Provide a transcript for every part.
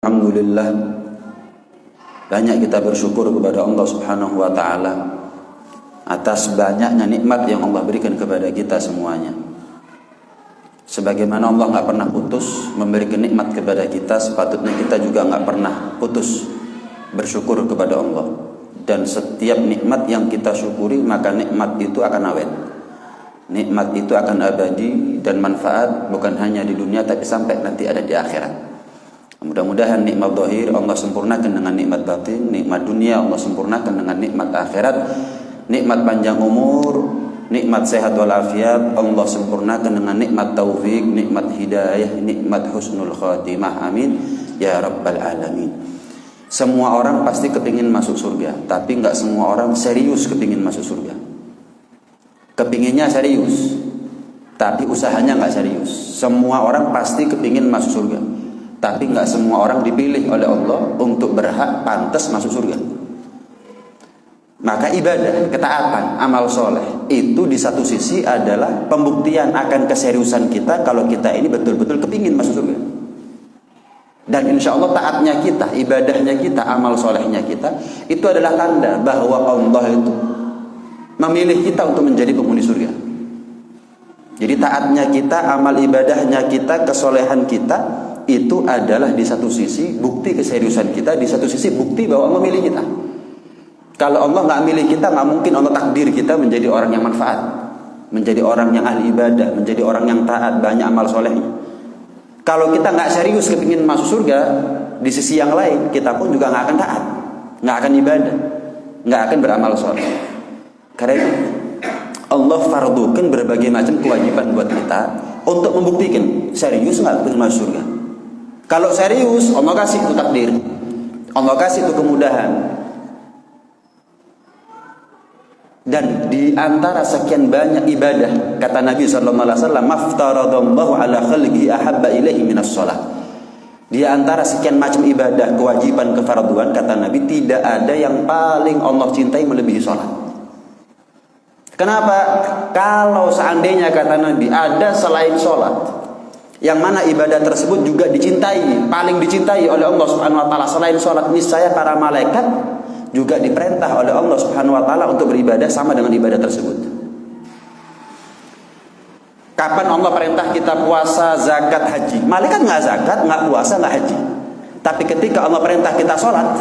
Alhamdulillah, banyak kita bersyukur kepada Allah Subhanahu wa taala atas banyaknya nikmat yang Allah berikan kepada kita semuanya. Sebagaimana Allah enggak pernah putus memberikan nikmat kepada kita, sepatutnya kita juga enggak pernah putus bersyukur kepada Allah. Dan setiap nikmat yang kita syukuri, maka nikmat itu akan awet. Nikmat itu akan abadi dan manfaat bukan hanya di dunia tapi sampai nanti ada di akhirat. Mudah-mudahan nikmat zahir Allah sempurnakan dengan nikmat batin, nikmat dunia Allah sempurnakan dengan nikmat akhirat, nikmat panjang umur, nikmat sehat walafiat Allah sempurnakan dengan nikmat taufik, nikmat hidayah, nikmat husnul khatimah. Amin ya rabbal alamin. Semua orang pasti kepingin masuk surga, tapi enggak semua orang serius kepingin masuk surga. Kepinginnya serius, tapi usahanya enggak serius. Semua orang pasti kepingin masuk surga, tapi enggak semua orang dipilih oleh Allah untuk berhak pantas masuk surga. Maka ibadah, ketaatan, amal soleh itu di satu sisi adalah pembuktian akan keseriusan kita kalau kita ini betul-betul kepingin masuk surga. Dan insya Allah taatnya kita, ibadahnya kita, amal solehnya kita itu adalah tanda bahwa Allah itu memilih kita untuk menjadi penghuni surga. Jadi taatnya kita, amal ibadahnya kita, kesolehan kita itu adalah di satu sisi bukti keseriusan kita, di satu sisi bukti bahwa Allah memilih kita. Kalau Allah nggak milih kita, nggak mungkin Allah takdir kita menjadi orang yang manfaat, menjadi orang yang ahli ibadah, menjadi orang yang taat, banyak amal solehnya. Kalau kita nggak serius kepingin masuk surga, di sisi yang lain kita pun juga nggak akan taat, nggak akan ibadah, nggak akan beramal soleh. Karena itu Allah fardukan berbagai macam kewajiban buat kita untuk membuktikan serius nggak kepingin masuk surga. Kalau serius, Allah kasih itu takdir, Allah kasih itu kemudahan. Dan di antara sekian banyak ibadah, kata Nabi sallallahu alaihi wasallam, "Maftaradallahu ala khalqi ahabba ilaihi minas shalah." Di antara sekian macam ibadah, kewajiban, kefarduan, kata Nabi, tidak ada yang paling Allah cintai melebihi salat. Kenapa? Kalau seandainya, kata Nabi, ada selain salat yang mana ibadah tersebut juga dicintai, paling dicintai oleh Allah Subhanahu wa taala selain salat, niscaya para malaikat juga diperintah oleh Allah Subhanahu wa taala untuk beribadah sama dengan ibadah tersebut. Kapan Allah perintah kita puasa, zakat, haji? Malaikat nggak zakat, nggak puasa, nggak haji. Tapi ketika Allah perintah kita sholat,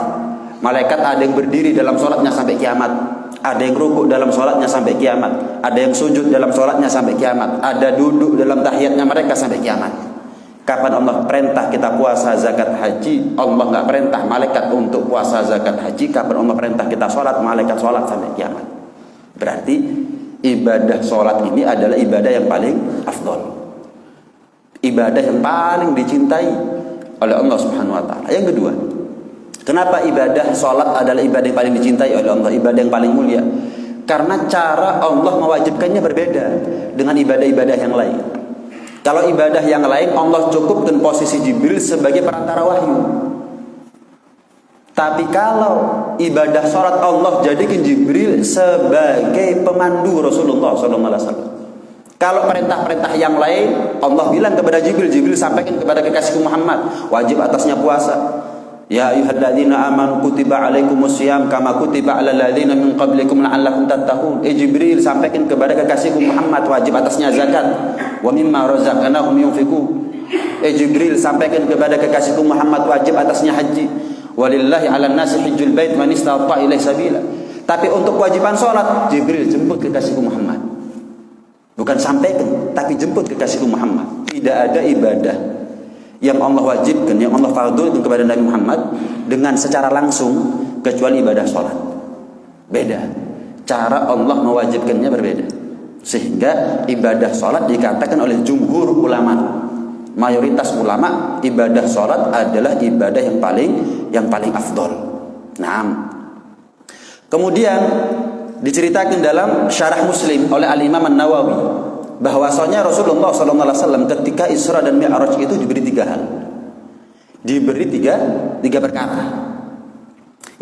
malaikat ada yang berdiri dalam sholatnya sampai kiamat, ada yang rukuk dalam sholatnya sampai kiamat, ada yang sujud dalam sholatnya sampai kiamat, ada duduk dalam tahiyatnya mereka sampai kiamat. Kapan Allah perintah kita puasa, zakat, haji? Allah nggak perintah malaikat untuk puasa, zakat, haji. Kapan Allah perintah kita sholat, malaikat sholat sampai kiamat. Berarti ibadah sholat ini adalah ibadah yang paling afdol, ibadah yang paling dicintai oleh Allah Subhanahu wa taala. Yang kedua, kenapa ibadah sholat adalah ibadah yang paling dicintai oleh Allah, ibadah yang paling mulia? Karena cara Allah mewajibkannya berbeda dengan ibadah-ibadah yang lain. Kalau ibadah yang lain Allah cukupkan posisi Jibril sebagai perantara wahyu. Tapi kalau ibadah sholat Allah jadikan Jibril sebagai pemandu Rasulullah SAW. Kalau perintah-perintah yang lain Allah bilang kepada Jibril, Jibril sampaikan kepada kekasihku Muhammad, wajib atasnya puasa. Ya ayyuhalladzina amanu kutiba alaikumusiyam kama kutiba alal ladzina min qablikum la'allakum tattaqun. Jibril sampaikan kepada kekasihku Muhammad, wajib atasnya zakat. Wa mimma razaqnahum yunfiqun. Jibril sampaikan kepada kekasihku Muhammad, wajib atasnya haji. Walillahi 'alan nasi hajjul bait man istata'a ilaihi sabila. Tapi untuk kewajiban salat, Jibril jemput kekasihku Muhammad. Bukan sampaikan, tapi jemput kekasihku Muhammad. Tidak ada ibadah yang Allah wajibkan, yang Allah fardulkan kepada Nabi Muhammad dengan secara langsung kecuali ibadah sholat. Beda, cara Allah mewajibkannya berbeda. Sehingga ibadah sholat dikatakan oleh jumhur ulama, mayoritas ulama, ibadah sholat adalah ibadah yang paling afdol. Nah, kemudian diceritakan dalam Syarah Muslim oleh Al-Imam An-Nawawi bahwasanya Rasulullah SAW ketika Isra dan Mi'raj itu diberi tiga hal, diberi tiga perkara.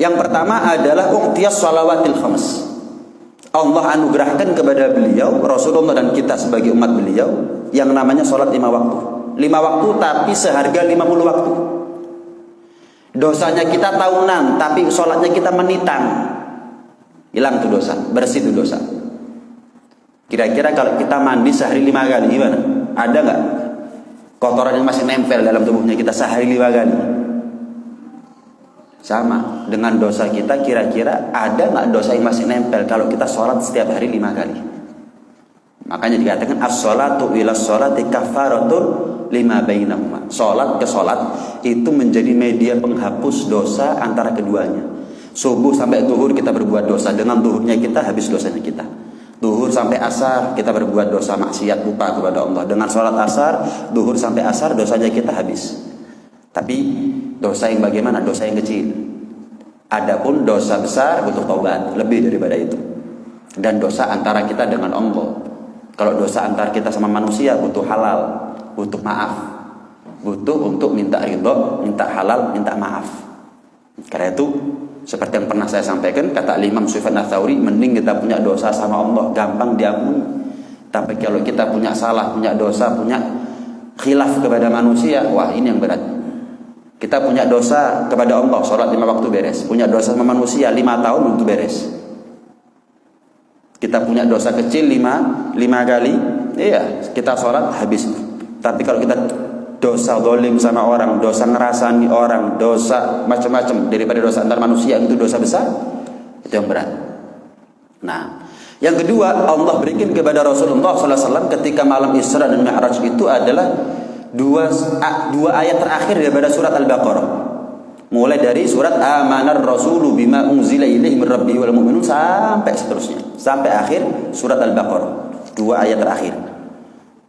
Yang pertama adalah uqtiyas shalawatil khams. Allah anugerahkan kepada beliau, Rasulullah dan kita sebagai umat beliau, yang namanya sholat 5 waktu. 5 waktu tapi seharga 50 waktu. Dosanya kita tahunan, tapi sholatnya kita menitan. Hilang tuh dosa, bersih tuh dosa. Kira-kira kalau kita mandi sehari 5 kali gimana? Ada nggak kotoran yang masih nempel dalam tubuhnya kita sehari 5 kali? Sama dengan dosa kita, kira-kira ada nggak dosa yang masih nempel kalau kita sholat setiap hari 5 kali? Makanya dikatakan as-sholatu ila sholati kafaratun lima bainahuma. Sholat ke sholat itu menjadi media penghapus dosa antara keduanya. Subuh sampai zuhur kita berbuat dosa, dengan zuhurnya kita habis dosanya kita. Zuhur sampai asar kita berbuat dosa maksiat lupa kepada Allah. Dengan sholat asar, zuhur sampai asar dosanya kita habis. Tapi dosa yang bagaimana? Dosa yang kecil. Adapun dosa besar butuh taubat, lebih daripada itu. Dan dosa antara kita dengan Allah. Kalau dosa antara kita sama manusia butuh halal, butuh maaf, butuh untuk minta ridho, minta halal, minta maaf. Karena itu seperti yang pernah saya sampaikan, kata Imam Sufyan Ats-Tsauri, mending kita punya dosa sama Allah, gampang diampuni. Tapi kalau kita punya salah, punya dosa, punya khilaf kepada manusia, wah ini yang berat. Kita punya dosa kepada Allah, sholat 5 waktu beres. Punya dosa sama manusia 5 tahun untuk beres. Kita punya dosa kecil 5 kali, iya kita sholat habis. Tapi kalau kita dosa zalim sama orang, dosa ngerasani orang, dosa macam-macam daripada dosa antar manusia, itu dosa besar, itu yang berat. Nah, yang kedua Allah berikan kepada Rasulullah SAW ketika malam Isra dan Mi'raj itu adalah dua ayat terakhir daripada surat Al-Baqarah. Mulai dari surat Amanar Rasulu bima unzila ilaihi min rabbihi wal mu'minun sampai seterusnya, sampai akhir surat Al-Baqarah. 2 ayat terakhir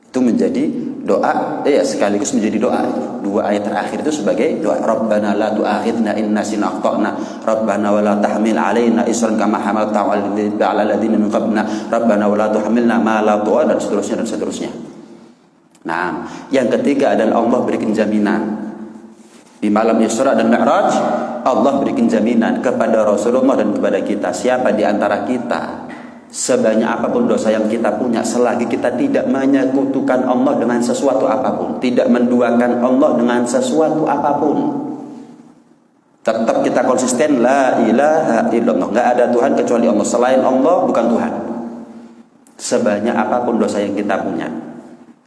itu menjadi doa, sekaligus menjadi doa. 2 ayat terakhir itu sebagai doa. Rabbana la tu'akhidna in nasina akhtana, Rabbana wa la tahmil alaina isran kama hamaltahu 'ala alladziina min qablina, Rabbana wa la tuhammilna ma la tu'an, dan seterusnya dan seterusnya. Nah, yang ketiga adalah Allah berikan jaminan. Di malam Isra dan Mi'raj Allah berikan jaminan kepada Rasulullah dan kepada kita, siapa di antara kita sebanyak apapun dosa yang kita punya, selagi kita tidak menyekutukan Allah dengan sesuatu apapun, tidak menduakan Allah dengan sesuatu apapun, tetap kita konsisten la ilaha illallah, nggak ada Tuhan kecuali Allah, selain Allah bukan Tuhan. Sebanyak apapun dosa yang kita punya,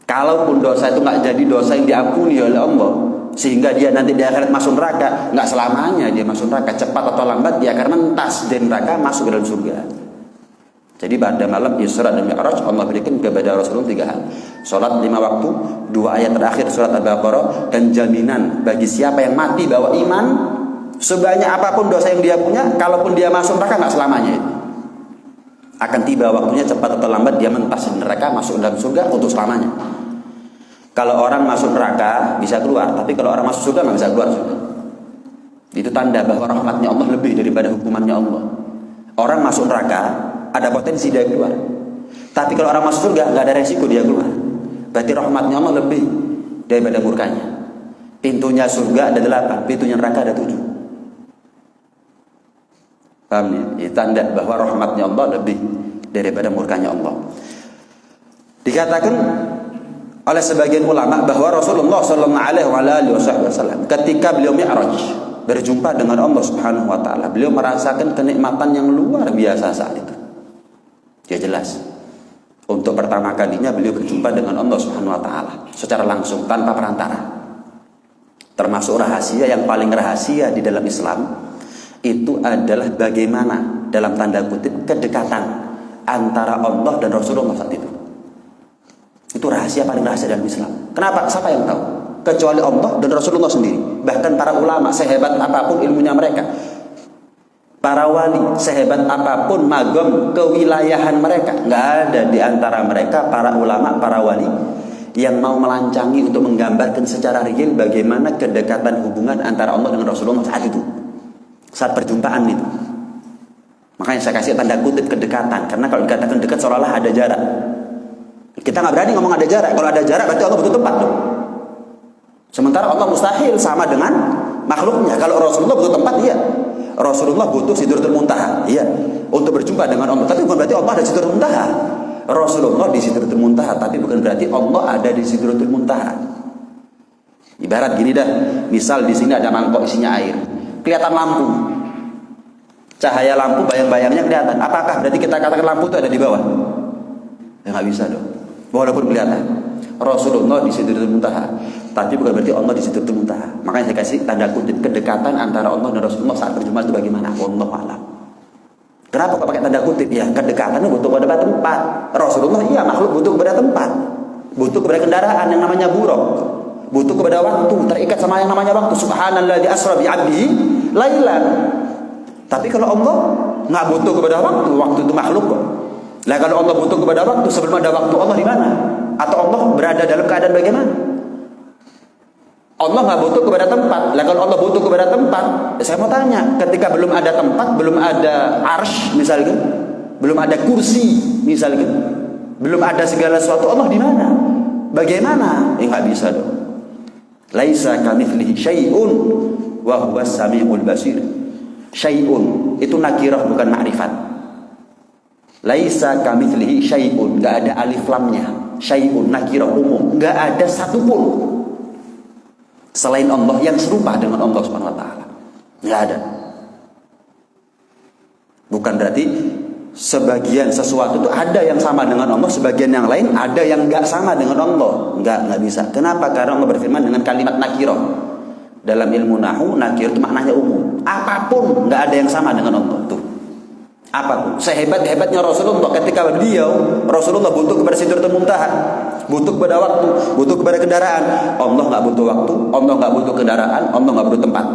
kalaupun dosa itu nggak jadi dosa yang diampuni oleh Allah, sehingga dia nanti di akhirat masuk neraka, nggak selamanya dia masuk neraka, cepat atau lambat dia akan mentas dari neraka masuk ke dalam surga. Jadi pada malam Isra dan Mi'raj Allah berikan kepada Rasulullah 3 hal. Salat 5 waktu, 2 ayat terakhir surat Al-Baqarah, dan jaminan bagi siapa yang mati bawa iman, sebanyak apapun dosa yang dia punya, kalaupun dia masuk neraka nggak selamanya itu. Akan tiba waktunya cepat atau lambat dia mentas di neraka masuk dalam surga untuk selamanya. Kalau orang masuk neraka bisa keluar, tapi kalau orang masuk surga nggak bisa keluar surga. Itu tanda bahwa rahmatnya Allah lebih daripada hukumannya Allah. Orang masuk neraka ada potensi dia keluar, tapi kalau orang masuk surga nggak ada resiko dia keluar. Berarti rahmatnya Allah lebih daripada murkanya. Pintunya surga ada 8, pintunya neraka ada 7. Paham ya? Itu tanda bahwa rahmatnya Allah lebih daripada murkanya Allah. Dikatakan oleh sebagian ulama bahwa Rasulullah SAW ketika beliau Mi'raj berjumpa dengan Allah Subhanahu wa taala, beliau merasakan kenikmatan yang luar biasa saat itu. Ya jelas, untuk pertama kalinya beliau berjumpa dengan Allah Subhanahu wa taala secara langsung tanpa perantara. Termasuk rahasia yang paling rahasia di dalam Islam itu adalah bagaimana dalam tanda kutip kedekatan antara Allah dan Rasulullah saat itu. Itu rahasia paling rahasia dalam Islam. Kenapa? Siapa yang tahu? Kecuali Allah dan Rasulullah sendiri. Bahkan para ulama sehebat apapun ilmunya mereka, para wali sehebat apapun magam kewilayahan mereka, nggak ada di antara mereka para ulama, para wali yang mau melancangi untuk menggambarkan secara real bagaimana kedekatan hubungan antara Allah dengan Rasulullah saat itu, saat perjumpaan itu. Makanya saya kasih tanda kutip kedekatan, karena kalau dikatakan dekat seolah-olah ada jarak. Kita nggak berani ngomong ada jarak. Kalau ada jarak berarti Allah butuh tempat dong. Sementara Allah mustahil sama dengan makhluknya. Kalau Rasulullah butuh tempat, iya. Rasulullah butuh Sidratul Muntaha, iya, untuk berjumpa dengan Allah. Tapi bukan berarti Allah ada di Sidratul Muntaha. Rasulullah di Sidratul Muntaha, tapi bukan berarti Allah ada di Sidratul Muntaha. Ibarat gini dah, misal di sini ada mangkok isinya air. kelihatan lampu. Cahaya lampu bayang-bayangnya kelihatan. Apakah berarti kita katakan lampu itu ada di bawah? Ya nggak bisa dong. Walaupun kelihatan. Rasulullah di Sidratul Muntaha, tapi bukan berarti Allah di Sidratul Muntaha. Makanya saya kasih tanda kutip kedekatan antara Allah dan Rasulullah saat berjumpa itu bagaimana? Wallahu a'lam. Kenapa kok pakai tanda kutip? Ya kedekatan butuh kepada tempat. Rasulullah iya makhluk butuh kepada tempat, butuh kepada kendaraan yang namanya buraq, butuh kepada waktu, terikat sama yang namanya waktu. Subhanalladzi asra bi 'abdihi lailan. Tapi kalau Allah nggak butuh kepada waktu, waktu itu makhluk kok. Lah kalau Allah butuh kepada waktu, sebelum ada waktu Allah di mana? Atau Allah berada dalam keadaan bagaimana? Allah nggak butuh kepada tempat. Lah kalau Allah butuh kepada tempat, saya mau tanya, ketika belum ada tempat, belum ada arsy misalkan, belum ada kursi misalkan, belum ada segala sesuatu, Allah di mana? Bagaimana? Nggak bisa dong. Laisa kamitslihi syai'un wa huwas samiul basir. Syai'un itu nakirah bukan ma'rifat. Laisa kamitslihi syai'un, enggak ada alif lamnya. Syai'un nakirah umum, enggak ada satupun selain Allah yang serupa dengan Allah Subhanahu wa taala. Enggak ada. Bukan berarti sebagian sesuatu itu ada yang sama dengan Allah, sebagian yang lain ada yang enggak sama dengan Allah. Enggak bisa. Kenapa? Karena Allah berfirman dengan kalimat nakirah. Dalam ilmu nahwu, nakir itu maknanya umum. Apapun, nggak ada yang sama dengan Allah. Tuh. Apapun. Sehebat-hebatnya Rasulullah, ketika Rasulullah butuh kepada Sidratul Muntaha, butuh kepada waktu, butuh kepada kendaraan. Allah nggak butuh waktu, Allah nggak butuh kendaraan, Allah nggak butuh tempat.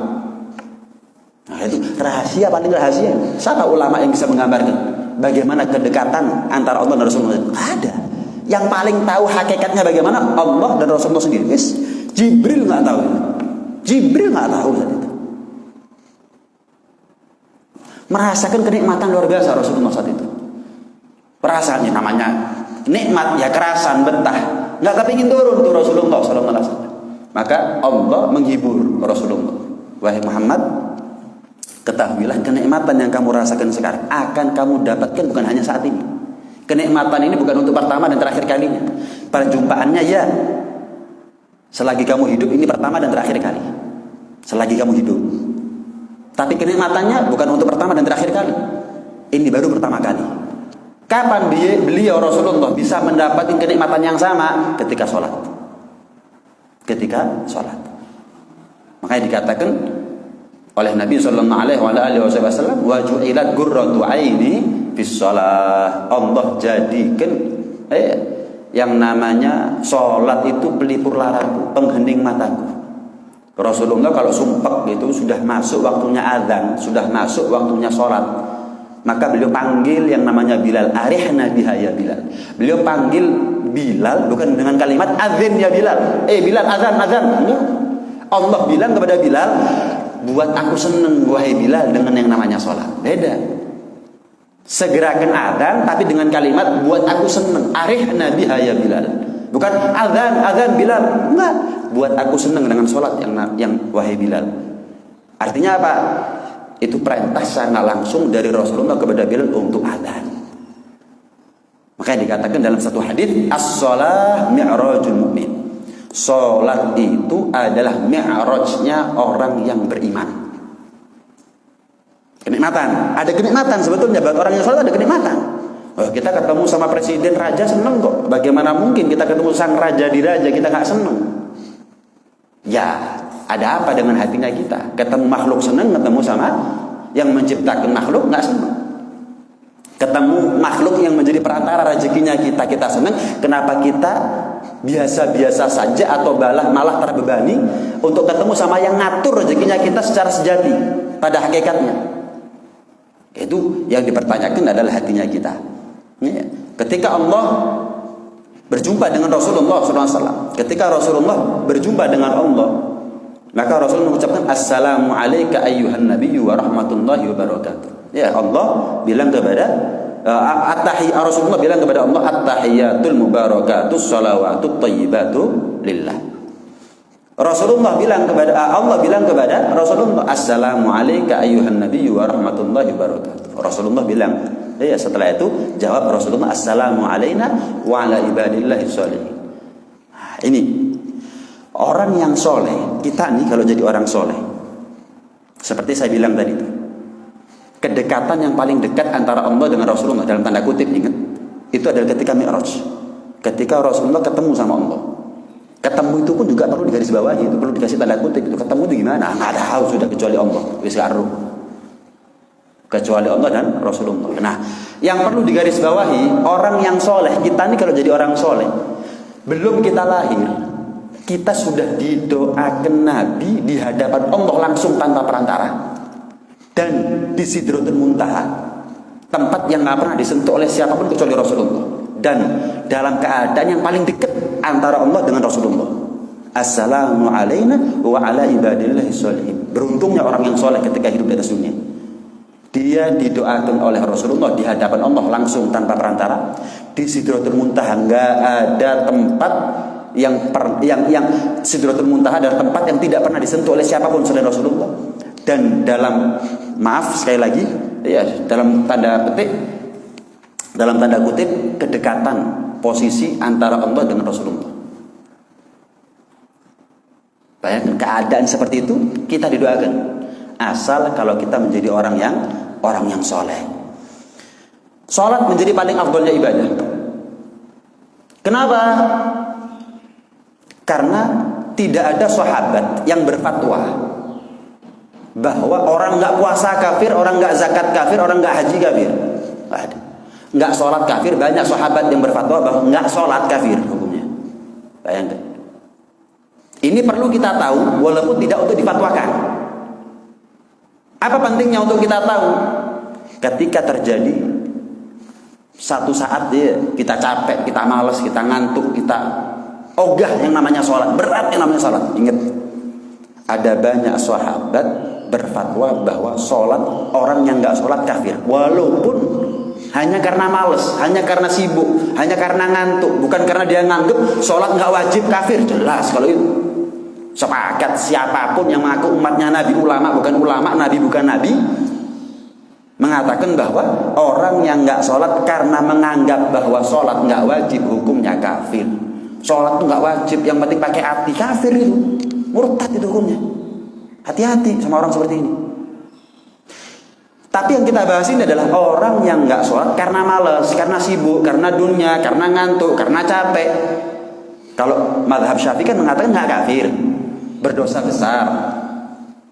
Nah itu rahasia, paling rahasia. Siapa ulama yang bisa menggambarkan bagaimana kedekatan antara Allah dan Rasulullah? Ada. Yang paling tahu hakikatnya bagaimana Allah dan Rasulullah sendiri. Jibril nggak tahu. Jibril nggak tahu saat itu. Merasakan kenikmatan luar biasa Rasulullah saat itu. Perasaannya namanya nikmat ya, kerasan, betah. Nggak kepingin turun tuh Rasulullah SAW. Maka Allah menghibur Rasulullah. Wahai Muhammad, ketahuilah kenikmatan yang kamu rasakan sekarang akan kamu dapatkan bukan hanya saat ini. Kenikmatan ini bukan untuk pertama dan terakhir kalinya. Perjumpaannya ya, selagi kamu hidup ini pertama dan terakhir kali. Selagi kamu hidup. Tapi kenikmatannya bukan untuk pertama dan terakhir kali. Ini baru pertama kali. Kapan beliau Rasulullah bisa mendapatkan kenikmatan yang sama? Ketika sholat. Ketika sholat. Makanya dikatakan oleh Nabi SAW, wa ju'ilat qurratu aini fis shalah. Allah jadikan yang namanya sholat itu pelipur laraku, penghening mataku. Rasulullah kalau sumpek itu sudah masuk waktunya azan, sudah masuk waktunya sholat, maka beliau panggil yang namanya Bilal, arihna biha ya Bilal. Beliau panggil Bilal bukan dengan kalimat azan ya Bilal, Bilal azan. Enggak. Allah bilang kepada Bilal, buat aku seneng wahai Bilal dengan yang namanya sholat. Beda. Segerakan azan tapi dengan kalimat buat aku seneng, arihna biha ya Bilal. Bukan azan Bilal, enggak. Buat aku senang dengan sholat yang wahai Bilal. Artinya apa? Itu perintah secara langsung dari Rasulullah kepada Bilal untuk azan. Makanya dikatakan dalam satu hadis, as-shalah mi'rajul mu'min. Sholat itu adalah mi'rajnya orang yang beriman. Kenikmatan. Ada kenikmatan sebetulnya buat orang yang sholat, ada kenikmatan. Oh, kita ketemu sama presiden raja seneng kok. Bagaimana mungkin kita ketemu sang raja di raja kita nggak seneng? Ya, ada apa dengan hatinya kita? Ketemu makhluk seneng, ketemu sama yang menciptakan makhluk nggak seneng. Ketemu makhluk yang menjadi perantara rezekinya kita seneng. Kenapa kita biasa-biasa saja atau malah terbebani untuk ketemu sama yang ngatur rezekinya kita secara sejati pada hakikatnya? Itu yang dipertanyakan adalah hatinya kita. Ketika Allah berjumpa dengan Rasulullah SAW, ketika Rasulullah berjumpa dengan Allah, maka Rasulullah mengucapkan assalamu alayka ayyuhan nabiyyu wa rahmatullahi wa barakatuh. Ya, Allah bilang kepada Rasulullah bilang kepada Allah, at-tahiyatul mubarakatus salawatut thayyibatu lillah. Rasulullah bilang kepada Allah bilang kepada Rasulullah, assalamu alayka ayyuhan nabiyyu wa rahmatullahi wa barakatuh. Rasulullah bilang, ya, setelah itu jawab Rasulullah, assalamu alayna wa ala ibadillahi sholihin. Nah, ini orang yang soleh, kita nih kalau jadi orang soleh, Seperti saya bilang tadi, kedekatan yang paling dekat antara Allah dengan Rasulullah dalam tanda kutip, ingat, itu adalah ketika Mi'raj. Ketika Rasulullah ketemu sama Allah. Ketemu itu pun juga perlu digarisbawahi, itu perlu dikasih tanda kutip. Itu ketemu itu gimana? Nggak ada hal sudah kecuali Allah. Wis karo. Kecuali Allah dan Rasulullah. Nah, yang perlu digarisbawahi, orang yang soleh, kita ini kalau jadi orang soleh, belum kita lahir, kita sudah didoakan Nabi di hadapan Allah langsung tanpa perantara. Dan di Sidratul Muntaha, tempat yang nggak pernah disentuh oleh siapapun kecuali Rasulullah. Dan dalam keadaan yang paling dekat antara Allah dengan Rasulullah. Assalamu alaina wa ala ibadillahi sholihin. Beruntungnya orang yang soleh ketika hidup di atas dunia. Dia didoakan oleh Rasulullah di hadapan Allah langsung tanpa perantara. Di Sidratul Muntaha nggak ada tempat yang Sidratul Muntaha adalah tempat yang tidak pernah disentuh oleh siapapun selain Rasulullah. Dan dalam, maaf sekali lagi, ya, dalam tanda kutip kedekatan posisi antara Allah dengan Rasulullah. Bayangkan keadaan seperti itu, kita didoakan. Asal kalau kita menjadi orang yang soleh. Salat menjadi paling afdolnya ibadah. Kenapa? Karena tidak ada sahabat yang berfatwa bahwa orang nggak puasa kafir, orang nggak zakat kafir, orang nggak haji kafir. Nggak ada. Nggak sholat kafir. Banyak sahabat yang berfatwa bahwa nggak sholat kafir hukumnya. Bayangkan. Ini perlu kita tahu walaupun tidak untuk difatwakan. Apa pentingnya untuk kita tahu? Ketika terjadi satu saat kita capek, kita malas, kita ngantuk, kita ogah yang namanya sholat, berat yang namanya sholat. Ingat, ada banyak sahabat berfatwa bahwa sholat, orang yang nggak sholat kafir, walaupun hanya karena males, hanya karena sibuk, hanya karena ngantuk, bukan karena dia nganggep sholat nggak wajib kafir. Jelas kalau itu sepakat siapapun yang mengaku umatnya Nabi, ulama bukan ulama, Nabi bukan Nabi, mengatakan bahwa orang yang nggak sholat karena menganggap bahwa sholat nggak wajib hukumnya kafir. Sholat itu nggak wajib, yang penting pakai hati, kafir itu, murtad itu hukumnya. Hati-hati sama orang seperti ini. Tapi yang kita bahas ini adalah orang yang nggak sholat karena malas, karena sibuk, karena dunia, karena ngantuk, karena capek. Kalau mazhab Syafi'i kan mengatakan nggak kafir, berdosa besar.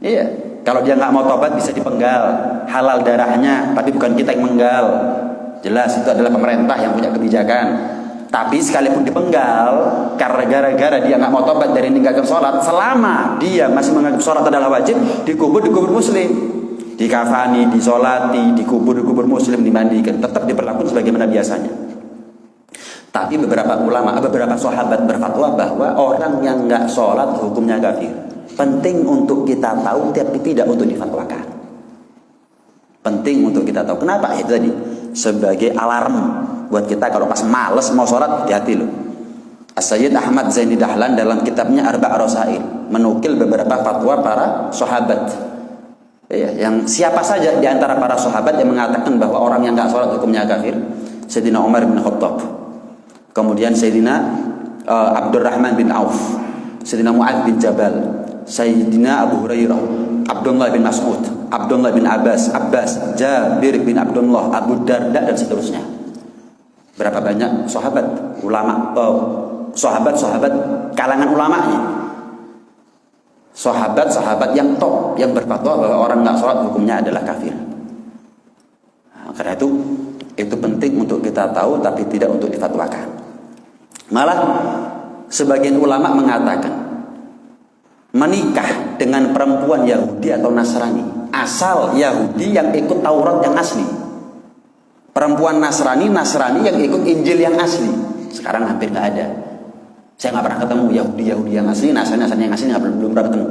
Iya, kalau dia nggak mau tobat bisa dipenggal, halal darahnya, tapi bukan kita yang menggal. Jelas itu adalah pemerintah yang punya kebijakan. Tapi sekalipun dipenggal, karena gara-gara dia nggak mau tobat dari meninggalkan sholat, selama dia masih menganggap sholat adalah wajib, dikubur muslim, dikafani, disolati, dikubur muslim, dimandikan, tetap diperlakukan sebagaimana biasanya. Tapi beberapa ulama, beberapa sahabat berfatwa bahwa orang yang nggak sholat hukumnya kafir. Penting untuk kita tahu, tapi tidak untuk difatwakan. Penting untuk kita tahu. Kenapa? Itu tadi sebagai alarm buat kita kalau pas males mau sholat, hati-hati loh. As-Sayyid Ahmad Zaini Dahlan dalam kitabnya Arba' Rasail menukil beberapa fatwa para sahabat. Yang siapa saja di antara para sahabat yang mengatakan bahwa orang yang nggak sholat hukumnya kafir. Sayyidina Umar bin Khattab, kemudian Sayyidina Abdurrahman bin Auf, Sayyidina Mu'adz bin Jabal, Sayyidina Abu Hurairah, Abdullah bin Mas'ud, Abdullah bin Abbas, Jabir bin Abdullah, Abu Darda, dan seterusnya. Berapa banyak sahabat, ulama, sahabat kalangan ulamanya, sahabat yang top yang berfatwa bahwa orang nggak sholat hukumnya adalah kafir. Nah, karena itu penting untuk kita tahu, tapi tidak untuk difatwakan. Malah sebagian ulama mengatakan menikah dengan perempuan Yahudi atau Nasrani, asal Yahudi yang ikut Taurat yang asli, perempuan Nasrani yang ikut Injil yang asli, sekarang hampir nggak ada. Saya nggak pernah ketemu Yahudi yang asli, Nasrani yang asli, belum pernah ketemu.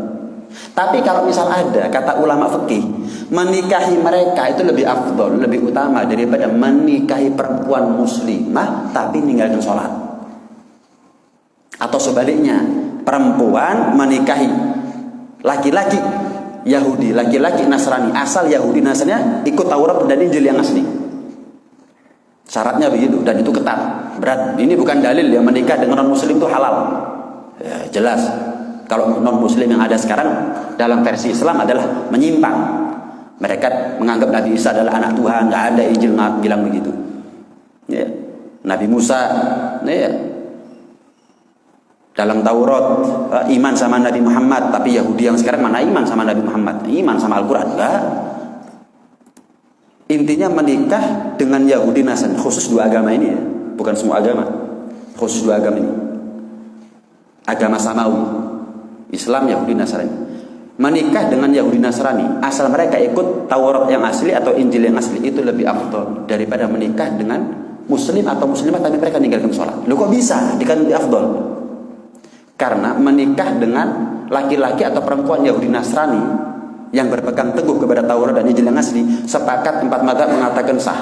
Tapi kalau misal ada, kata ulama fikih, menikahi mereka itu lebih afdol, lebih utama daripada menikahi perempuan muslimah tapi meninggalkan sholat. Atau sebaliknya, perempuan menikahi laki-laki Yahudi, laki-laki Nasrani, asal Yahudi Nasrani ikut Taurat dan Injil yang asli. Syaratnya begitu, dan itu ketat, berat. Ini bukan dalil yang menikah dengan non muslim itu halal. Ya, jelas. Kalau non-muslim yang ada sekarang dalam versi Islam adalah menyimpang. Mereka menganggap Nabi Isa adalah anak Tuhan, nggak ada Injil bilang begitu. Ya. Nabi Musa, ya. Dalam Taurat iman sama Nabi Muhammad, tapi Yahudi yang sekarang mana iman sama Nabi Muhammad? Iman sama Al-Quran, enggak. Intinya menikah dengan Yahudi Nasrani, khusus dua agama ini ya, bukan semua agama, khusus dua agama ini. Agama Samawi, Islam, Yahudi, Nasrani. Menikah dengan Yahudi Nasrani, asal mereka ikut Taurat yang asli atau Injil yang asli, itu lebih afdol daripada menikah dengan Muslim atau Muslimah tapi mereka meninggalkan sholat. Loh kok bisa? Dikatakan lebih afdol? Karena menikah dengan laki-laki atau perempuan Yahudi Nasrani yang berpegang teguh kepada Taurat dan Injil yang asli, sepakat 4 mazhab mengatakan sah.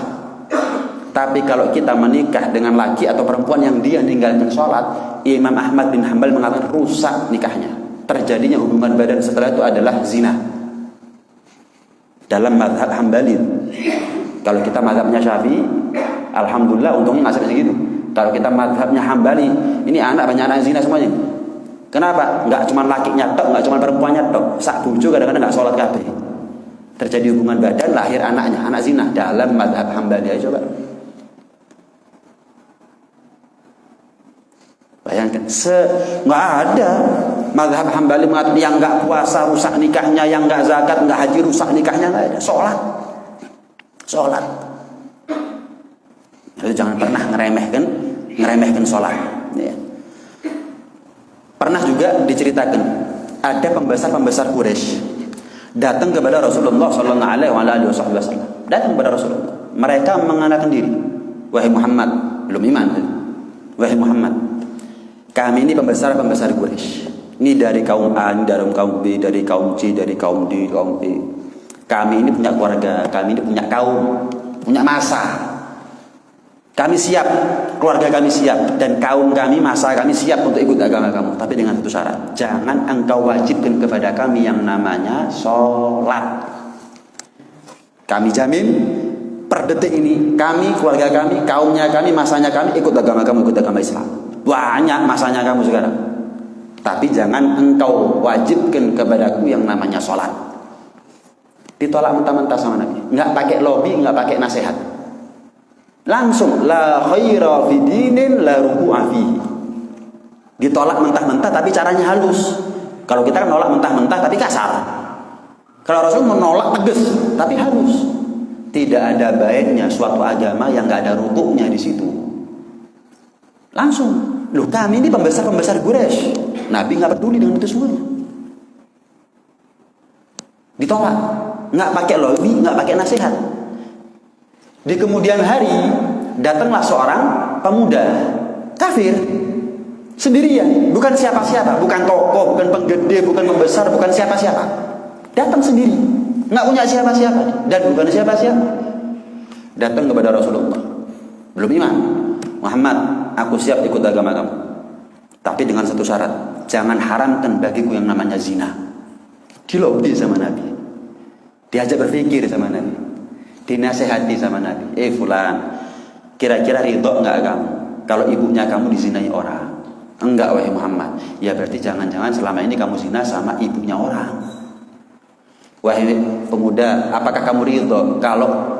Tapi kalau kita menikah dengan laki atau perempuan yang dia meninggalkan sholat, Imam Ahmad bin Hanbal mengatakan rusak nikahnya. Terjadinya hubungan badan setelah itu adalah zina. Dalam mazhab Hambali. Kalau kita mazhabnya Syafi'i, alhamdulillah untungnya nggak sampai segitu. Kalau kita mazhabnya Hambali, ini anak banyak anak zina semuanya. Kenapa? Nggak cuma lakinya tok, nggak cuma perempuannya tok. Sak bojo kadang-kadang nggak sholat kabeh. Terjadi hubungan badan, lahir anaknya, anak zina dalam mazhab Hambali. Ayo coba. Bayangkan, nggak ada mazhab Hambali mengatakan yang nggak puasa rusak nikahnya, yang nggak zakat, nggak haji rusak nikahnya, nggak ada. Sholat. Jadi jangan pernah ngeremehkan sholat. Ya. Pernah juga diceritakan ada pembesar Quraisy datang kepada Rasulullah Sallallahu Alaihi Wasallam. Datang kepada Rasulullah. Mereka mengenakan diri. Wahai Muhammad, belum iman. Wahai Muhammad, kami ini pembesar Quraisy. Ini dari kaum A, ini dari kaum B, dari kaum C, dari kaum D, kaum E. Kami ini punya keluarga, kami ini punya kaum, punya masa. Kami siap, keluarga kami siap, dan kaum kami, masa kami siap untuk ikut agama kamu. Tapi dengan satu syarat, jangan engkau wajibkan kepada kami yang namanya sholat. Kami jamin per detik ini, kami, keluarga kami, kaumnya kami, masanya kami ikut agama kamu, ikut agama Islam. Banyak masanya kamu sekarang. Tapi jangan engkau wajibkan kepadaku yang namanya sholat. Ditolak mentah-mentah sama Nabi. Nggak pakai lobby, nggak pakai nasihat. Langsung la khaira fi dinin la ruku'a fihi. Ditolak mentah-mentah tapi caranya halus. Kalau kita kan nolak mentah-mentah tapi kasar. Kalau Rasul menolak tegas tapi halus. Tidak ada baiknya suatu agama yang nggak ada rukuknya di situ. Langsung, loh kami ini pembesar Quraisy. Nabi nggak peduli dengan itu semuanya. Ditolak, nggak pakai lobby, nggak pakai nasihat. Di kemudian hari datanglah seorang pemuda kafir sendirian, bukan siapa-siapa, bukan tokoh, bukan penggede, bukan pembesar, bukan siapa-siapa. Datang sendiri, nggak punya siapa-siapa dan bukan siapa-siapa. Datang kepada Rasulullah, belum iman. Muhammad, aku siap ikut agama kamu, tapi dengan satu syarat, jangan haramkan bagiku yang namanya zina. Dilobi sama Nabi, diajak berpikir sama Nabi, dinasehati sama Nabi. Fulan, kira-kira ridho enggak kamu kalau ibunya kamu dizinai orang? Enggak wahai Muhammad. Ya berarti jangan-jangan selama ini kamu zina sama ibunya orang. Wahai pemuda, apakah kamu ridho kalau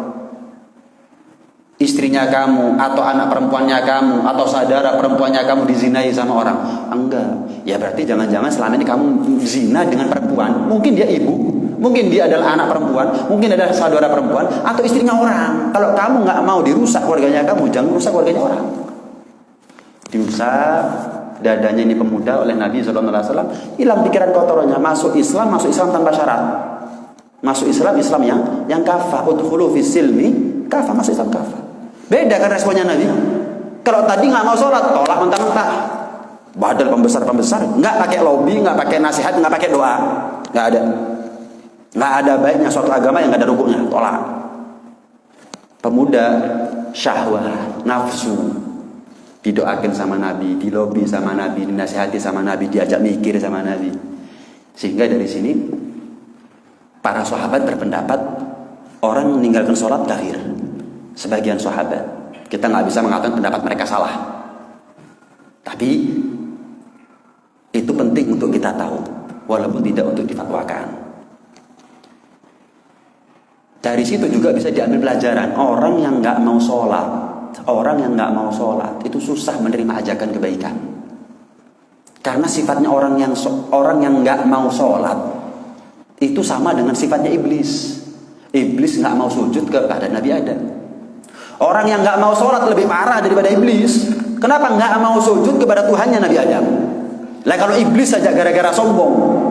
istrinya kamu atau anak perempuannya kamu atau saudara perempuannya kamu dizinai sama orang? Enggak. Ya berarti jangan-jangan selama ini kamu zina dengan perempuan. Mungkin dia ibu, mungkin dia adalah anak perempuan, mungkin adalah saudara perempuan atau istrinya orang. Kalau kamu nggak mau dirusak keluarganya kamu, jangan rusak keluarganya orang. Dirusak dadanya ini pemuda oleh Nabi SAW, hilang pikiran kotorannya, masuk Islam tanpa syarat. Masuk Islam yang kafah. Udkhulu fis silmi kafah, masuk Islam kafah. Beda kan responnya Nabi. Kalau tadi nggak mau sholat, tolak mentah-mentah. Badal pembesar, nggak pakai lobby, nggak pakai nasihat, nggak pakai doa, nggak ada. Nggak ada baiknya suatu agama yang nggak ada rukuknya, tolak. Pemuda syahwat, nafsu, didoakan sama Nabi, dilobi sama Nabi, dinasihati sama Nabi, diajak mikir sama Nabi. Sehingga dari sini para sahabat berpendapat orang meninggalkan sholat kafir. Sebagian sahabat, kita nggak bisa mengatakan pendapat mereka salah, tapi itu penting untuk kita tahu. walaupun tidak untuk difatwakan. Dari situ juga bisa diambil pelajaran, orang yang nggak mau sholat itu susah menerima ajakan kebaikan. Karena sifatnya orang yang nggak mau sholat itu sama dengan sifatnya iblis. Iblis nggak mau sujud kepada Nabi Adam. Orang yang nggak mau sholat lebih parah daripada iblis. Kenapa nggak mau sujud kepada Tuhannya Nabi Adam? Lah kalau iblis saja gara-gara sombong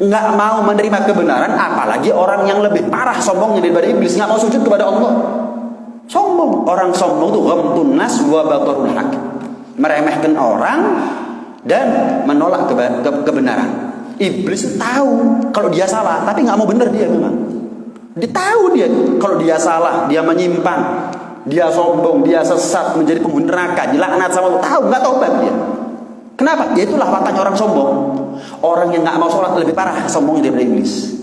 nggak mau menerima kebenaran, apalagi orang yang lebih parah sombongnya daripada iblis, nggak mau sujud kepada Allah. Sombong. Orang sombong itu ghamtun nas wa batarul haq. Meremehkan orang dan menolak kebenaran. Iblis tahu kalau dia salah, tapi nggak mau benar dia memang. Dia tahu dia kalau dia salah, dia menyimpang, dia sombong, dia sesat, menjadi penghuni neraka, dilaknat sama Allah. Tahu, nggak tobat dia. Kenapa? Ya itulah wataknya orang sombong. Orang yang nggak mau sholat lebih parah sombongnya daripada iblis.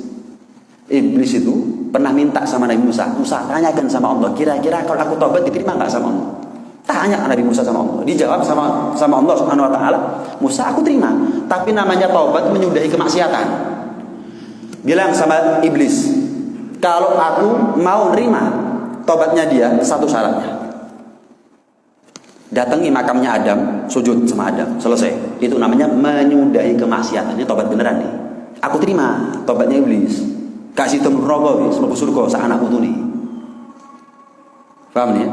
Iblis itu pernah minta sama Nabi Musa, tanyakan sama Allah, kira-kira kalau aku tobat diterima nggak sama Allah? Tanya Nabi Musa sama Allah. Dijawab sama Allah Subhanahu Wa Taala, Musa aku terima, tapi namanya tobat menyudahi kemaksiatan. Bilang sama iblis, kalau aku mau nerima tobatnya dia, satu syaratnya. Datangi makamnya Adam, sujud sama Adam, selesai. Itu namanya menyudahi kemaksiatan. Ini tobat beneran nih. Aku terima tobatnya iblis. Kasih temu neraka wis, mlebu surga sak anak putu nih. Paham nih?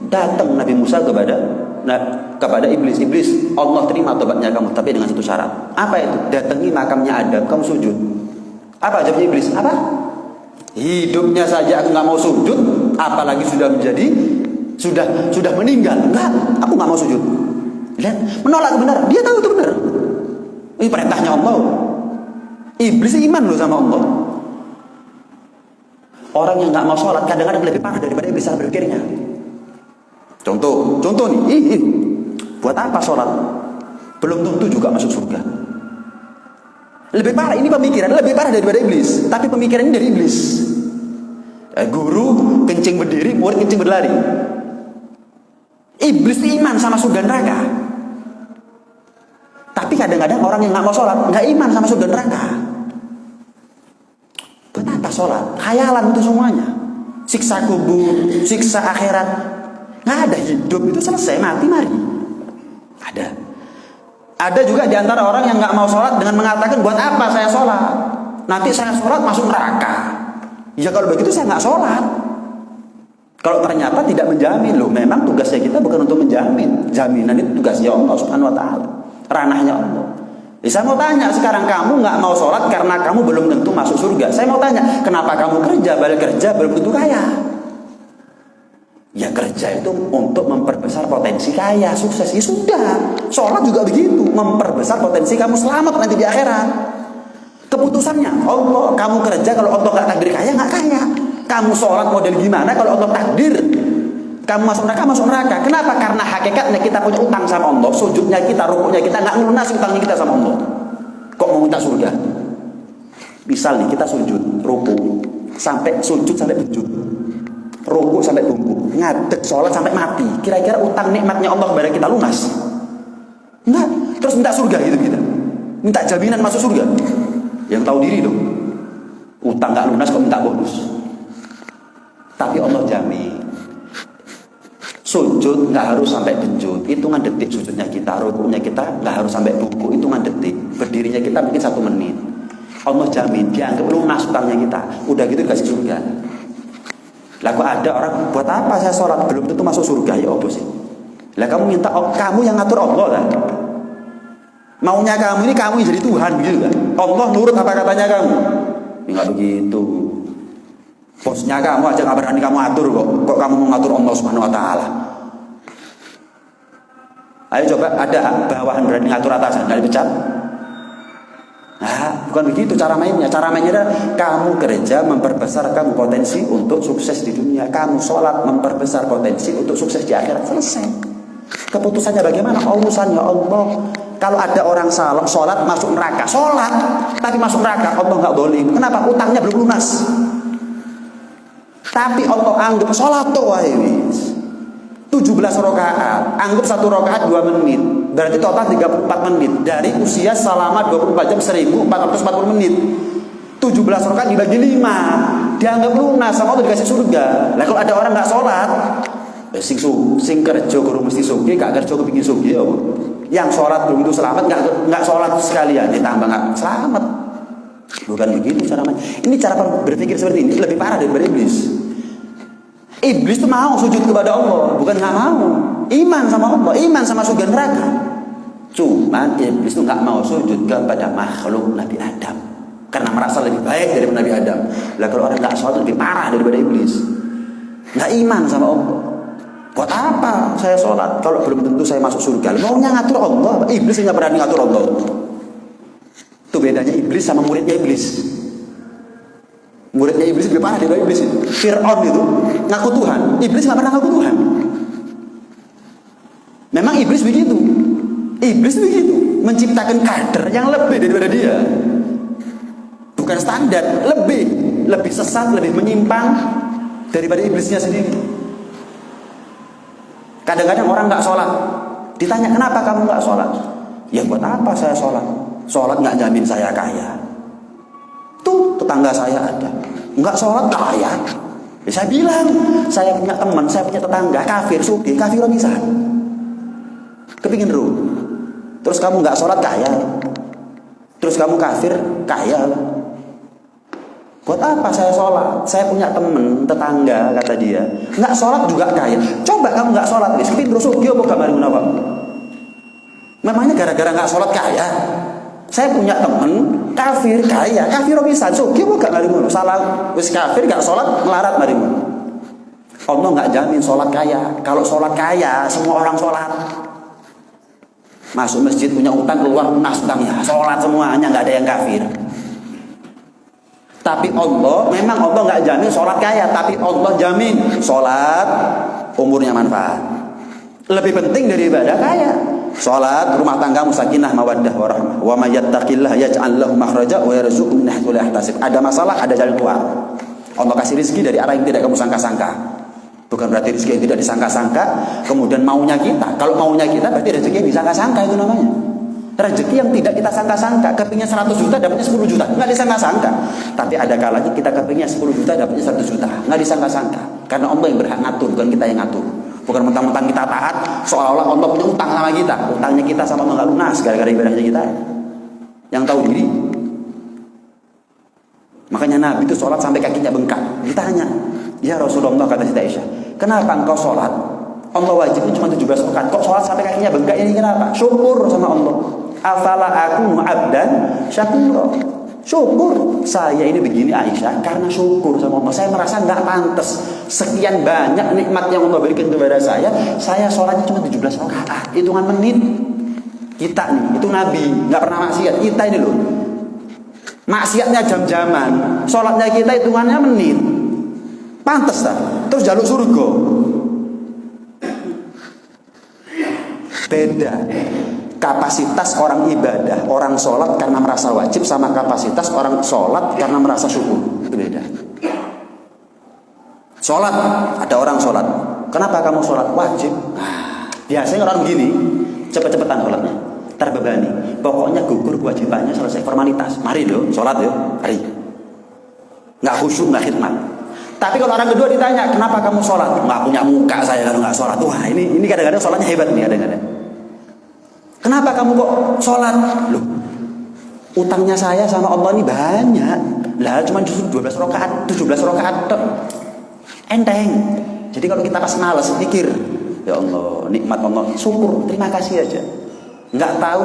Datang Nabi Musa kepada iblis. Iblis, Allah terima tobatnya kamu, tapi dengan satu syarat. Apa itu? Datangi makamnya Adam, kamu sujud. Apa jawabnya iblis? Apa? Hidupnya saja aku nggak mau sujud, apalagi sudah meninggal. Enggak, aku nggak mau sujud. Lihat, menolak kebenaran. Dia tahu itu benar. Ini perintahnya Allah. Iblis iman loh sama Allah. Orang yang nggak mau sholat kadang-kadang lebih parah daripada iblis cara berpikirnya. Contoh nih. Buat apa sholat? Belum tentu juga masuk surga. Lebih parah, ini pemikiran lebih parah daripada iblis. Tapi pemikiran ini dari iblis. Guru kencing berdiri, murid kencing berlari. Iblis iman sama surga neraka. Tapi kadang-kadang orang yang nggak mau sholat nggak iman sama surga neraka. Kenapa sholat? Khayalan itu semuanya. Siksa kubur, siksa akhirat. Nggak ada, hidup itu selesai, mati mari. Ada juga di antara orang yang nggak mau sholat dengan mengatakan, buat apa saya sholat? Nanti saya sholat masuk neraka. Ya kalau begitu saya nggak sholat. Kalau ternyata tidak menjamin, loh memang tugasnya kita bukan untuk menjamin. Jaminan itu tugasnya Allah Subhanahu Wa Taala, ranahnya Allah. Saya mau tanya sekarang, kamu nggak mau sholat karena kamu belum tentu masuk surga. Saya mau tanya, kenapa kamu balik kerja belum tentu kaya? Ya kerja itu untuk memperbesar potensi kaya, sukses. Ya sudah, sholat juga begitu, memperbesar potensi kamu selamat nanti di akhirat. Keputusannya Allah. Kamu kerja kalau Allah nggak takdir kaya, nggak kaya. Kamu sholat model gimana kalau Allah takdir kamu masuk neraka? Kenapa? Karena hakikatnya kita punya utang sama Allah. Sujudnya kita, rukuknya kita nggak melunasi utangnya kita sama Allah. Kok mau minta surga? Misal nih kita sujud, rukuk sampai sujud sampai sujud, rukuk sampai bungkuk, ngadeg sholat sampai mati. Kira-kira utang nikmatnya Allah kepada kita lunas? Enggak. Terus minta surga gitu kita, minta jaminan masuk surga. Yang tahu diri dong. Utang nggak lunas kok minta bonus. Tapi Allah jamin. Sujud nggak harus sampai benjut, hitungan detik sujudnya kita, rukuknya kita nggak harus sampai buku, hitungan detik. Berdirinya kita mungkin 1 menit. Allah jamin, dianggap lunas utangnya kita. Udah gitu dikasih surga. Lah kok ada orang, buat apa saya sholat belum tentu masuk surga? Ya apa sih? Lah kamu minta, kamu yang ngatur Allah kan? Maunya kamu ini kamu yang jadi Tuhan begitu kan? Allah nurut apa katanya kamu? Ya nggak begitu. Bosnya kamu aja nggak berani kamu atur kok. Kok kamu mau ngatur Allah Subhanahu Wa Taala? Ayo coba, ada bawahan berani ngatur atasan, nggak dipecat? Nah, bukan begitu cara mainnya. Cara mainnya adalah kamu kerja memperbesar kamu potensi untuk sukses di dunia. Kamu sholat memperbesar potensi untuk sukses di akhirat. Selesai. Keputusannya bagaimana? Urusannya Allah. Kalau ada orang sholat masuk neraka, sholat tapi masuk neraka, Allah nggak boleh. Kenapa? Utangnya belum lunas. Tapi Allah anggap sholat tuh wis. 17 rakaat, anggap 1 rakaat 2 menit. Berarti total 34 menit. Dari usia selama 24 jam 1440 menit. 17 rakaat dibagi 5, dianggap lunas sama Allah, dikasih surga. Lah kalau ada orang enggak sholat, sing kerja guru mesti sugih, gak kerja kepengin sugih apa? Yang sholat belum itu selamat, enggak sholat sekalian ditambah enggak selamat. Bukan begitu cara main. Ini cara berpikir seperti ini lebih parah daripada iblis. Iblis tuh mau sujud kepada Allah, bukan nggak mau. Iman sama Allah, iman sama surga neraka. Cuman iblis tuh nggak mau sujud kepada makhluk Nabi Adam, karena merasa lebih baik daripada Nabi Adam. Lah kalau orang nggak sholat lebih parah daripada iblis. Nggak iman sama Allah. Buat apa saya sholat kalau belum tentu saya masuk surga? Maunya ngatur Allah, iblis nggak berani ngatur Allah. Itu bedanya iblis sama muridnya iblis. Muridnya iblis lebih parah daripada iblis itu. Fir'aun itu ngaku Tuhan, iblis nggak pernah ngaku Tuhan. Memang iblis begitu. Iblis begitu, menciptakan kader yang lebih daripada dia. Bukan standar, lebih sesat, lebih menyimpang daripada iblisnya sendiri. Kadang-kadang orang nggak sholat, ditanya kenapa kamu nggak sholat? Ya buat apa saya sholat? Sholat nggak jamin saya kaya. Tuh tetangga saya ada, nggak sholat kaya. Ya, saya bilang, saya punya teman, saya punya tetangga kafir, sugih, kafir bisa. Kepingin ru. Terus kamu nggak sholat kaya. Terus kamu kafir kaya. Buat apa saya sholat? Saya punya teman, tetangga kata dia, nggak sholat juga kaya. Coba kamu nggak sholat, wis kepingin ru sugih apa gambar gunawan? Memangnya gara-gara nggak sholat kaya? Saya punya teman kafir kaya, kafir bisa, sugih kok gak marimu. Salah wis kafir gak sholat melarat marimu. Allah nggak jamin sholat kaya. Kalau sholat kaya, semua orang sholat. Masuk masjid punya utang, keluar lunas utangnya, sholat semuanya, nggak ada yang kafir. Tapi Allah, memang Allah nggak jamin sholat kaya, tapi Allah jamin sholat umurnya manfaat. Lebih penting dari ibadah kaya. Salat rumah tanggamu sakinah mawaddah warahmah. Wa may yattaqillah yaj'al lahu makhraja wa yarzuqhu min haitsu la yahtasib. Ada masalah, ada jalan keluar. Allah kasih rezeki dari arah yang tidak kamu sangka-sangka. Bukan berarti rezeki yang tidak disangka-sangka kemudian maunya kita. Kalau maunya kita berarti rezeki yang disangka-sangka, itu namanya. Rezeki yang tidak kita sangka-sangka, kepingin 100 juta dapatnya 10 juta, enggak disangka-sangka. Tapi ada kalanya kita kepingin 10 juta dapatnya 100 juta, enggak disangka-sangka. Karena Allah yang berhak ngatur, bukan kita yang ngatur. Bukan mentang-mentang kita taat, seolah-olah Allah punya utang sama kita. Utangnya kita sama Allah nggak lunas gara-gara ibadahnya kita. Yang tahu diri. Makanya Nabi itu sholat sampai kakinya bengkak. Ditanya, ya Rasulullah, kata Siti Aisyah, kenapa engkau sholat? Allah wajibnya cuma 17 rakaat. Kok sholat sampai kakinya bengkak? Ini kenapa? Syukur sama Allah. Afala aku abdan syakur. Syukur saya ini begini Aisyah karena syukur sama Allah. Saya merasa nggak pantas sekian banyak nikmat yang Allah berikan kepada saya sholatnya cuma 17 rakaat, hitungan menit. Kita nih, itu Nabi nggak pernah maksiat. Kita ini loh, maksiatnya jam-jaman, sholatnya kita hitungannya menit. Pantas tak? Terus jaluk surga. Beda kapasitas orang ibadah, orang sholat karena merasa wajib, sama kapasitas orang sholat karena merasa syukur. Itu beda. Sholat, ada orang sholat, kenapa kamu sholat? Wajib. Nah, biasanya orang begini, cepet-cepetan sholatnya, terbebani. Pokoknya gugur kewajibannya, selesai formalitas. Mari loh, sholat yuk, mari. Nggak khusyuk, nggak khidmat. Tapi kalau orang kedua ditanya, kenapa kamu sholat? Nggak punya muka saya kalau nggak sholat. Wah, ini kadang-kadang sholatnya hebat nih, kadang-kadang. Kenapa kamu kok sholat? Loh, utangnya saya sama Allah ini banyak. Lah cuma justru 12 rakaat, 17 rakaat enteng. Jadi kalau kita pas malas pikir, ya Allah, nikmat Allah, syukur, terima kasih aja. Nggak tahu,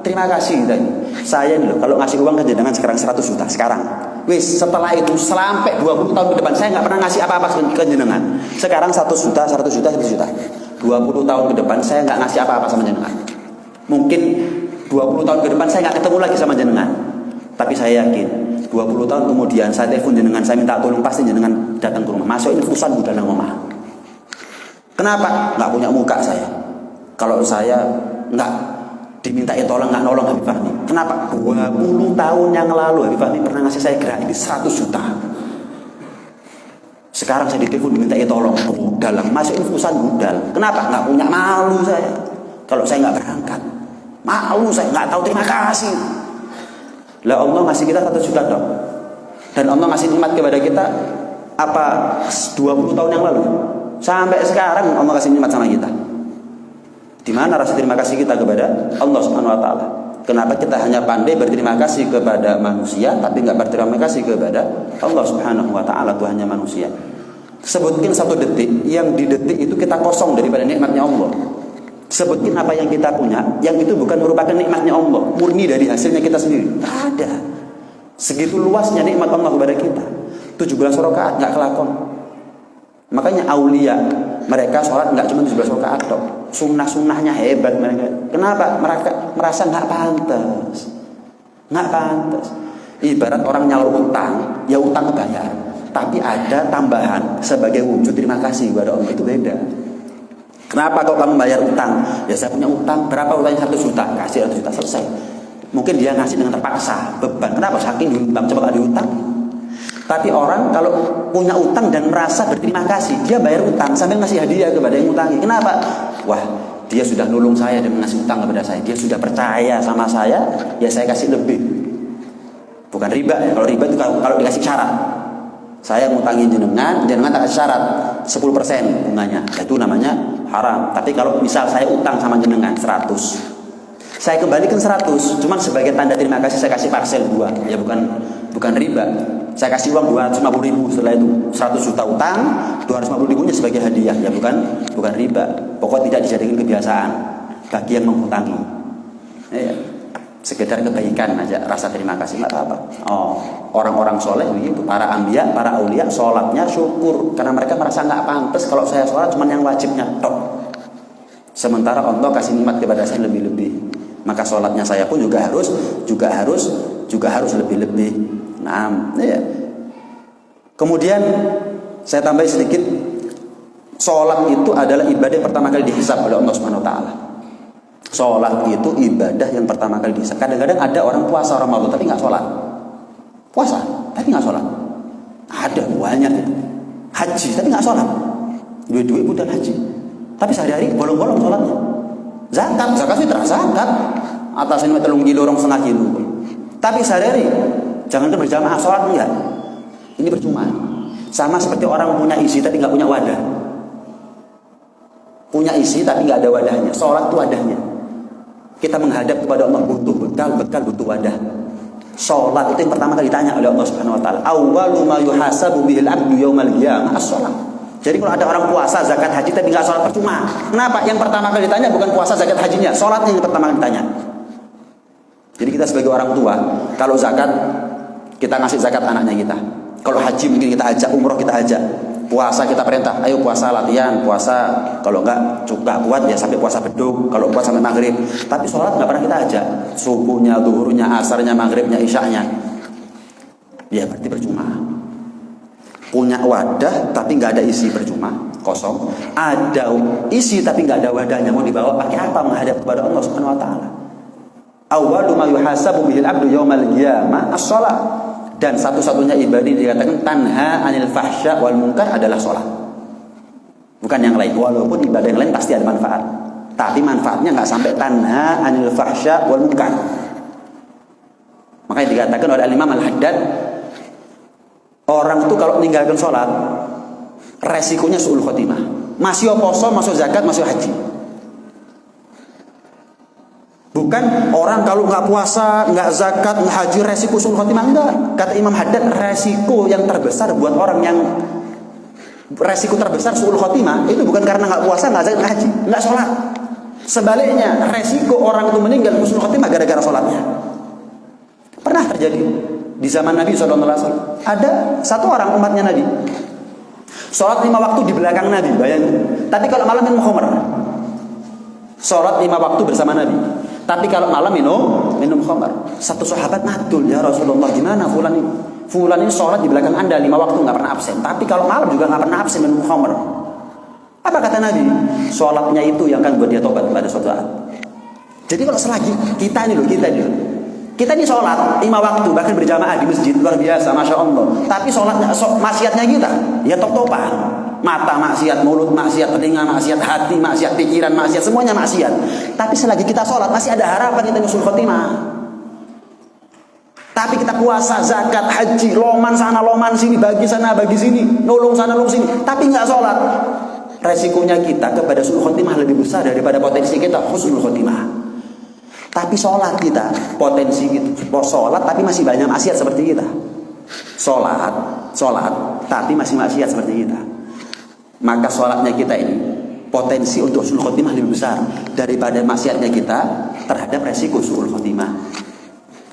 terima kasih tadi. Saya nih loh, kalau ngasih uang ke jenengan sekarang 100 juta sekarang. Wis, setelah itu sampai 20 tahun ke depan saya nggak pernah ngasih apa-apa ke jenengan. Sekarang 100 juta, 100 juta, 100 juta. 20 tahun ke depan saya nggak ngasih apa-apa sama jenengan. Mungkin 20 tahun ke depan saya nggak ketemu lagi sama jenengan. Tapi saya yakin 20 tahun kemudian saya telepon jenengan, saya minta tolong, pasti jenengan datang ke rumah. Masuk infusan udah dalam rumah. Kenapa? Nggak punya muka saya. Kalau saya nggak dimintai tolong, nggak nolong Habib Fahmi. Kenapa? 20 tahun yang lalu Habib Fahmi pernah ngasih saya gerak ini 100 juta. Sekarang saya ditelepon diminta tolong, budal, masuk infusan budal. Kenapa? Nggak punya malu saya. Kalau saya nggak berangkat, malu saya, nggak tahu terima kasih. Lah Allah ngasih kita 1 juta dong. Dan Allah ngasih nikmat kepada kita apa 20 tahun yang lalu. Sampai sekarang Allah kasih nikmat sama kita. Di mana rasa terima kasih kita kepada Allah Subhanahu wa taala? Kenapa kita hanya pandai berterima kasih kepada manusia tapi nggak berterima kasih kepada Allah Subhanahu wa taala, Tuhannya manusia? Sebutkan 1 detik yang di detik itu kita kosong daripada nikmatnya Allah. Sebutkan apa yang kita punya yang itu bukan merupakan nikmatnya Allah, murni dari hasilnya kita sendiri. Tak ada. Segitu luasnya nikmat Allah kepada kita. 17 rakaat nggak kelakon. Makanya aulia mereka sholat nggak cuma 17 rakaat dong. Sunnah-sunnahnya hebat mereka. Kenapa? Mereka merasa nggak pantas. Nggak pantas. Ibarat orang nyalur utang, ya utang bayar. Tapi ada tambahan sebagai wujud terima kasih kepada Allah, itu beda. Kenapa kalau kamu bayar utang? Ya saya punya utang, berapa utangnya 1 juta, kasih 1 juta, selesai. Mungkin dia ngasih dengan terpaksa, beban. Kenapa? Saking diutang, coba gak diutang. Tapi orang kalau punya utang dan merasa berterima kasih, dia bayar utang sambil ngasih hadiah kepada yang utangi. Kenapa? Wah, dia sudah nolong saya dan ngasih utang kepada saya. Dia sudah percaya sama saya, ya saya kasih lebih. Bukan riba ya. Kalau riba itu kalau dikasih syarat. Saya ngutangin jenengan tak kasih syarat 10% bunganya. Itu namanya haram. Tapi kalau misal saya utang sama jenengan 100, saya kembalikan 100, cuman sebagai tanda terima kasih saya kasih parcel 2. Ya bukan riba. Saya kasih uang 250.000, setelah itu 100 juta utang, 250.000-nya sebagai hadiah. Ya bukan riba. Pokoknya tidak dijadikan kebiasaan bagi yang menghutangi. Ya. Sekedar kebaikan aja, rasa terima kasih, nggak apa-apa. Orang-orang soleh begitu, para anbiya, para aulia, sholatnya syukur karena mereka merasa nggak pantas kalau saya sholat cuma yang wajibnya tok. Sementara Allah kasih nikmat kepada saya lebih-lebih, maka sholatnya saya pun juga harus lebih-lebih. Nah, ya. Kemudian saya tambahin sedikit, sholat itu adalah ibadah yang pertama kali dihisab oleh Allah Subhanahu Wa Taala. Sholat itu ibadah yang pertama kali dihisab. Kadang-kadang ada orang puasa Ramadan tapi nggak sholat. Puasa tapi nggak sholat. Ada banyak itu. Haji tapi nggak sholat. Duit-duit bukan haji. Tapi sehari-hari bolong-bolong sholatnya. Zakat fitrah, zakat. Atas ini 3 kilo, 2,5 kilo. Tapi sehari-hari jangan berjamaah sholat enggak. Ini percuma. Sama seperti orang punya isi tapi nggak punya wadah. Punya isi tapi nggak ada wadahnya. Sholat itu wadahnya. Kita menghadap kepada Allah butuh bekal, butuh wadah. Sholat itu yang pertama kali ditanya oleh Allah Subhanahu Wa Taala. Awwalu ma yuhasabu bihil abdu yaumal qiyamah as-sholat. Jadi kalau ada orang puasa, zakat, haji tapi nggak sholat percuma. Kenapa? Yang pertama kali ditanya bukan puasa, zakat, hajinya, sholatnya yang pertama kali ditanya. Jadi kita sebagai orang tua, kalau zakat kita ngasih zakat anaknya kita. Kalau haji mungkin kita ajak, umroh kita ajak. Puasa kita perintah, ayo puasa latihan, puasa kalau enggak kuat ya sampai puasa beduk, kalau kuat sampai maghrib. Tapi sholat nggak pernah kita ajak, subuhnya, zuhurnya, asarnya, maghribnya, isyanya. Ya berarti percuma. Punya wadah tapi nggak ada isi, percuma, kosong. Ada isi tapi nggak ada wadahnya, mau dibawa pakai apa menghadap kepada Allah Subhanahu Wa Taala. Awwalu ma yuhasabu bihil abdu yaumal qiyamah as-shalah. Dan satu-satunya ibadah dikatakan tanha anil fahsya wal munkar adalah sholat. Bukan yang lain. Walaupun ibadah yang lain pasti ada manfaat, tapi manfaatnya nggak sampai tanha anil fahsya wal munkar. Makanya dikatakan oleh Imam Al-Haddad, orang itu kalau meninggalkan sholat resikonya su'ul khotimah. Masih poso, masih zakat, masih haji. Bukan orang kalau nggak puasa, nggak zakat, nggak haji resiko su'ul khotimah, enggak. Kata Imam Haddad, resiko yang terbesar buat orang yang resiko terbesar su'ul khotimah itu bukan karena nggak puasa, nggak zakat, nggak haji, nggak sholat. Sebaliknya, resiko orang itu meninggal su'ul khotimah gara-gara sholatnya. Pernah terjadi di zaman Nabi SAW. Ada satu orang umatnya Nabi, sholat 5 waktu di belakang Nabi, bayangin. Tapi kalau malam minum khamr. Sholat 5 waktu bersama Nabi, tapi kalau malam minum khamr. Satu sahabat madul, ya Rasulullah, gimana fulan ini? Fulan ini sholat di belakang Anda 5 waktu nggak pernah absen, tapi kalau malam juga nggak pernah absen minum khamr. Apa kata Nabi? Sholatnya itu yang akan buat dia tobat pada suatu saat. Jadi kalau selagi kita ini loh, Kita ini sholat 5 waktu, bahkan berjamaah di masjid, luar biasa, masya Allah. Tapi sholatnya, maksiatnya kita, ya top-topan. Mata maksiat, mulut maksiat, telinga maksiat, hati maksiat, pikiran maksiat, semuanya maksiat. Tapi selagi kita sholat, masih ada harapan kita nyusul khotimah. Tapi kita puasa, zakat, haji, loman sana, loman sini, bagi sana, bagi sini, nolong sana, nolong sini. Tapi nggak sholat. Resikonya kita kepada husnul khotimah lebih besar daripada potensi kita husnul khotimah. Tapi sholat kita, potensi kita, sholat tapi masih banyak maksiat seperti kita. Sholat, tapi masih maksiat seperti kita. Maka sholatnya kita ini, potensi untuk husnul khotimah lebih besar daripada maksiatnya kita terhadap resiko husnul khotimah.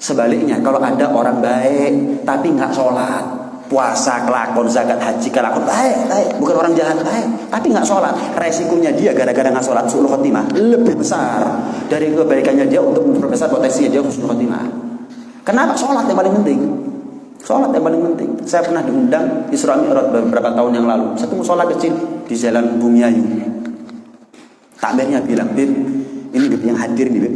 Sebaliknya, kalau ada orang baik tapi nggak sholat, puasa, kelakon, zakat, haji, kelakon, baik, bukan orang jahat, baik, tapi nggak sholat, resikonya dia gara-gara nggak sholat husnul khotimah lebih besar dari kebaikannya dia untuk memperbesar potensinya dia husnul khotimah. Kenapa? Sholat yang paling penting. Sholat yang paling penting. Saya pernah diundang Isra Mi'raj beberapa tahun yang lalu. Saya tunggu sholat kecil di Jalan Bumiayu. Takmirnya bilang, Bib, ini Bib yang hadir nih, Bib.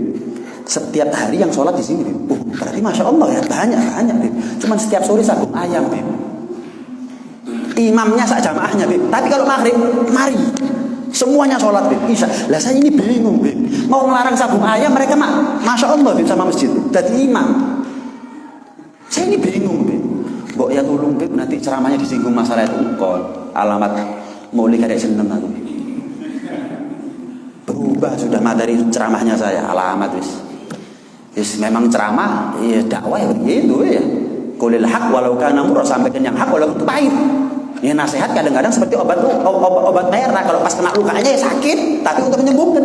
Setiap hari yang sholat di sini, Bib. Berarti masya Allah ya banyak, Bib. Cuman setiap sore sabung ayam, Bib. Imamnya sak jamaahnya, Bib. Tapi kalau maghrib, mari semuanya sholat, Bib. Isya. Lah saya ini bingung, Bib. Mau ngelarang sabung ayam, mereka masya Allah, Bib, sama masjid. Jadi imam. Saya ini bingung, Bib. Mbok ya tolong, Bib, nanti ceramahnya disinggung masalah itu kon. Alamat mulai kadek seneng aku. Berubah sudah materi ceramahnya saya, alamat wis. Memang ceramah, ya dakwah ya begitu ya. Qulil haq walau kana murra, sampaikan yang hak walau itu pahit. Ya nasihat kadang-kadang seperti obat merah, kalau pas kena lukanya ya sakit, tapi untuk menyembuhkan.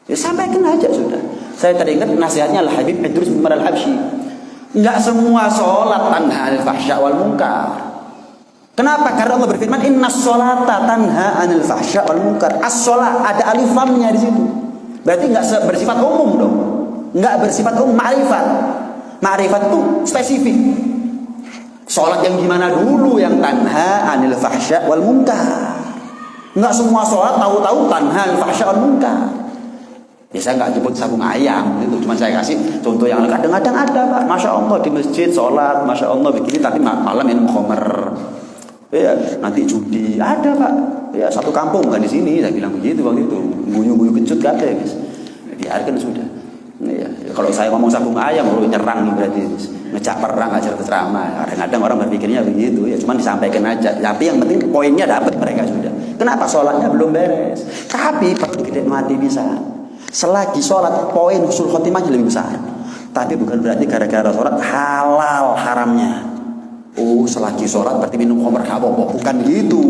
Ya sampaikan aja sudah. Saya teringat nasihatnya Al-Habib Idrus bin Umar Al-Habsyi. Enggak semua sholat tanha anil fahsya wal munkar. Kenapa? Karena Allah berfirman, innas sholata tanha anil fahsya wal munkar. As-sholat ada alif lamnya di situ. Berarti enggak bersifat umum dong. Enggak bersifat umum, ma'rifat. Ma'rifat itu spesifik. Sholat yang gimana dulu yang tanha anil fahsya wal munkar. Enggak semua sholat tahu-tahu tanha anil fahsya wal munkar. Ya saya nggak jemput sabung ayam itu, cuma saya kasih contoh yang kadang-kadang ada, Pak, masya Allah di masjid sholat, masya Allah begini, tapi malam minum khamr, ya nanti judi, ada, Pak, ya satu kampung kan di sini, saya bilang begitu waktu itu, guyu-guyu kecut gak ada, guys, biarkan sudah. Ya, kalau saya ngomong sabung ayam, nyerang berarti ngecap perang aja ceramah. Kadang-kadang orang berpikirnya begitu, ya cuma disampaikan aja. Tapi yang penting poinnya dapat mereka sudah. Kenapa sholatnya belum beres? Tapi perlu kita mati bisa. Selagi sholat, poin husnul khotimahnya lebih besar. Tapi bukan berarti gara-gara sholat halal haramnya. Oh, selagi sholat berarti minum khamr gak apa-apa. Bukan begitu.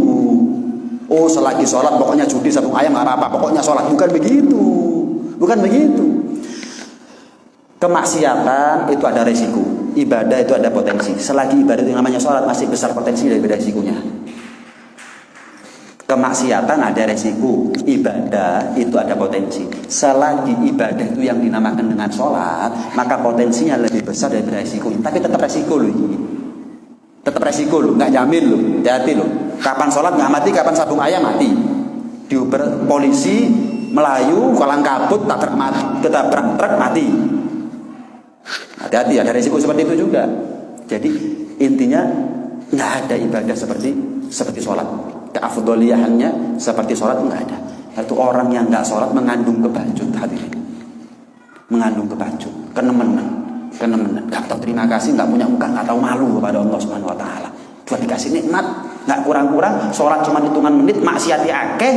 Oh, selagi sholat pokoknya judi sabung ayam gak apa-apa. Pokoknya sholat. Bukan begitu. Bukan begitu. Kemaksiatan itu ada resiko. Ibadah itu ada potensi. Selagi ibadah itu namanya sholat masih besar potensi daripada resikonya. Kemaksiatan ada resiko, ibadah itu ada potensi. Selagi ibadah itu yang dinamakan dengan sholat, maka potensinya lebih besar daripada resiko. Tapi tetap resiko loh ini. Tetap resiko loh, nggak jamin loh, hati-hati loh. Kapan sholat nggak mati, kapan sabung ayam mati. Diuber polisi Melayu, kolang kabut, ketabrak truk mati. Hati-hati, ada resiko seperti itu juga. Jadi intinya nggak ada ibadah seperti sholat. Keafdoliyahannya seperti sholat enggak ada. Itu orang yang enggak sholat mengandung kebacut hadirin. Mengandung kebacut, kenemenan, enggak tahu terima kasih, enggak punya muka, enggak tahu malu kepada Allah Subhanahu wa taala. Cuma dikasih nikmat, enggak kurang-kurang, sholat cuma hitungan menit, maksiat akeh,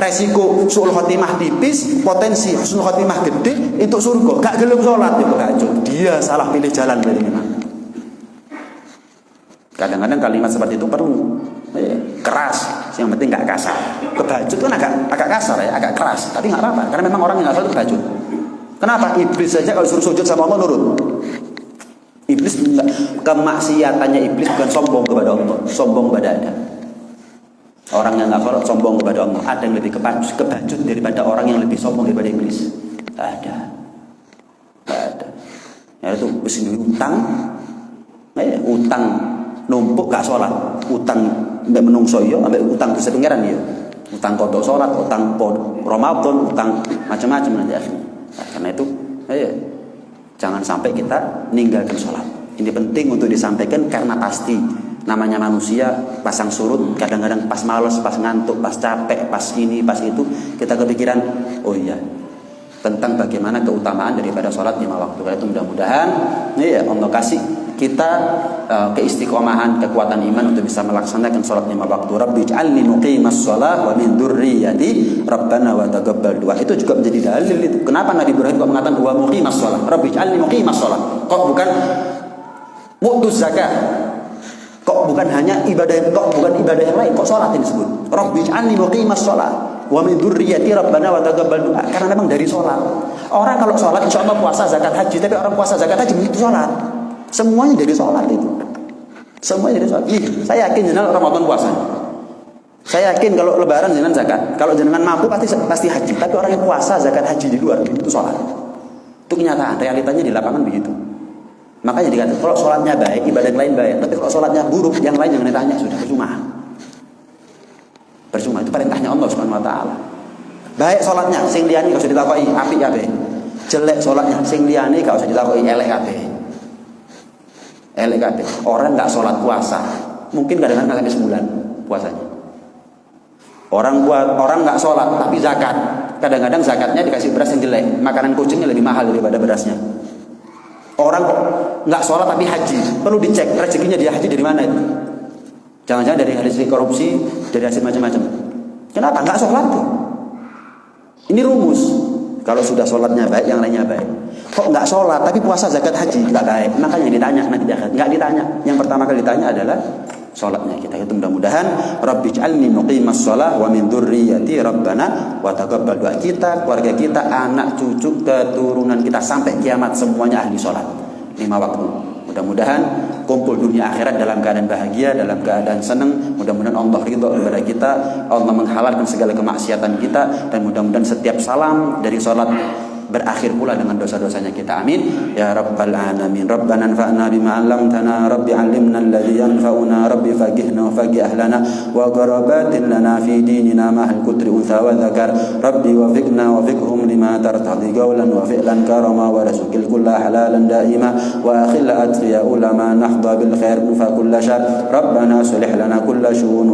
resiko husnul khotimah tipis, potensi husnul khotimah gede untuk surga. Enggak gelem sholat ya kebacut. Dia salah pilih jalan berarti memang. Kadang-kadang kalimat seperti itu perlu keras, yang penting nggak kasar. Kebacut kan agak kasar ya, agak keras, tapi nggak apa-apa, karena memang orang yang nggak salah itu kebacut. Kenapa? Iblis saja kalau suruh sujud sama Allah nurut. Iblis enggak, kemaksiatannya iblis bukan sombong kepada Allah, sombong kepada Adam. Orang yang nggak salat sombong kepada Allah. Ada yang lebih kebacut daripada orang yang lebih sombong daripada iblis? Ada. Ya itu mesti utang, utang numpuk gak sholat, utang mbak menungso yo, ambek utang dosa pengiran yo, utang kodok sholat, utang Ramadan, utang macam-macam nanti akhirnya. Nah, karena itu, Jangan sampai kita meninggalkan sholat. Ini penting untuk disampaikan karena pasti namanya manusia pasang surut, kadang-kadang pas malas, pas ngantuk, pas capek, pas ini, pas itu kita kepikiran, oh iya, tentang bagaimana keutamaan daripada sholat 5 waktu. Karena itu mudah-mudahan ya Allah kasih kita keistiqomahan, kekuatan iman untuk bisa melaksanakan sholat 5 waktu. Rabbi ij'alni muqimas shalah wa min dzurriyyati rabbana wa taqabbal du'a. Itu juga menjadi dalil itu. Kenapa Nabi Ibrahim kok mengatakan wa muqimas shalah? Rabbi ij'alni muqimas shalah. Kok bukan mu'tuz zakat? Kok bukan hanya ibadah, kok bukan ibadah yang lain? Kok sholat ini disebut? Rabbi ij'alni muqimas shalah wa min dzurriyyati rabbana wa taqabbal du'a. Karena memang dari sholat. Orang kalau sholat insya Allah puasa, zakat, haji. Tapi orang puasa, zakat, haji itu sholat. Semuanya dari sholat itu. Semuanya dari sholat. Saya yakin jenengan Ramadan puasa. Saya yakin kalau lebaran jenengan zakat. Kalau jenengan mampu pasti haji. Tapi orang yang puasa, zakat, haji di luar itu sholat. Itu kenyataan. Realitanya di lapangan begitu. Makanya dikatakan kalau sholatnya baik, ibadah yang lain baik. Tapi kalau sholatnya buruk, yang lain jangan ditanya, sudah percuma. Percuma, itu perintahnya Allah Subhanahu wa taala. Baik sholatnya, sing liyane gak usah ditakoki apik kabeh. Jelek sholatnya, sing liyane gak usah ditakoki elek kabeh. Elek kabeh. Orang enggak sholat puasa, mungkin kadang-kadang sampai sebulan puasanya. Orang enggak sholat tapi zakat. Kadang-kadang zakatnya dikasih beras yang jelek, makanan kucingnya lebih mahal daripada berasnya. Orang kok enggak sholat tapi haji, perlu dicek rezekinya dia haji dari mana itu. Jangan-jangan dari hasil korupsi, dari hasil macam-macam. Kenapa? Enggak sholat tuh. Ini rumus. Kalau sudah sholatnya baik, yang lainnya baik. Kok enggak sholat tapi puasa, zakat, haji enggak baik? Makanya ditanya nanti di akhirat. Enggak ditanya. Yang pertama kali ditanya adalah sholatnya kita. Itu mudah-mudahan Rabbi ij'alni muqimas shalah wa min dzurriyyati rabbana wa taqabbal du'a. Kita, keluarga kita, anak, cucu, keturunan kita sampai kiamat semuanya ahli sholat 5 waktu. Mudah-mudahan kumpul dunia akhirat dalam keadaan bahagia, dalam keadaan senang. Mudah-mudahan Allah ridha kepada kita, Allah menghalalkan segala kemaksiatan kita, dan mudah-mudahan setiap salam dari sholat berakhir pula dengan dosa-dosanya kita. Amin ya rabbal alamin. Rabbana anfa'na bima 'allamtana, rabbi 'allimna alladhi yanfa'una, rabbi faqihna wa faqih ahlana wa qarabatin lana fi dinina ma'al kutri untha wa dzakar, rabbi wafiqna wa fiqhum lima tartadi qawlan wa fi'lan karama wa rizqil kulla halalan daima wa akhil atriya ulama nahdha bil khair fa kulla syar, rabbana sulih lana kulla syu'un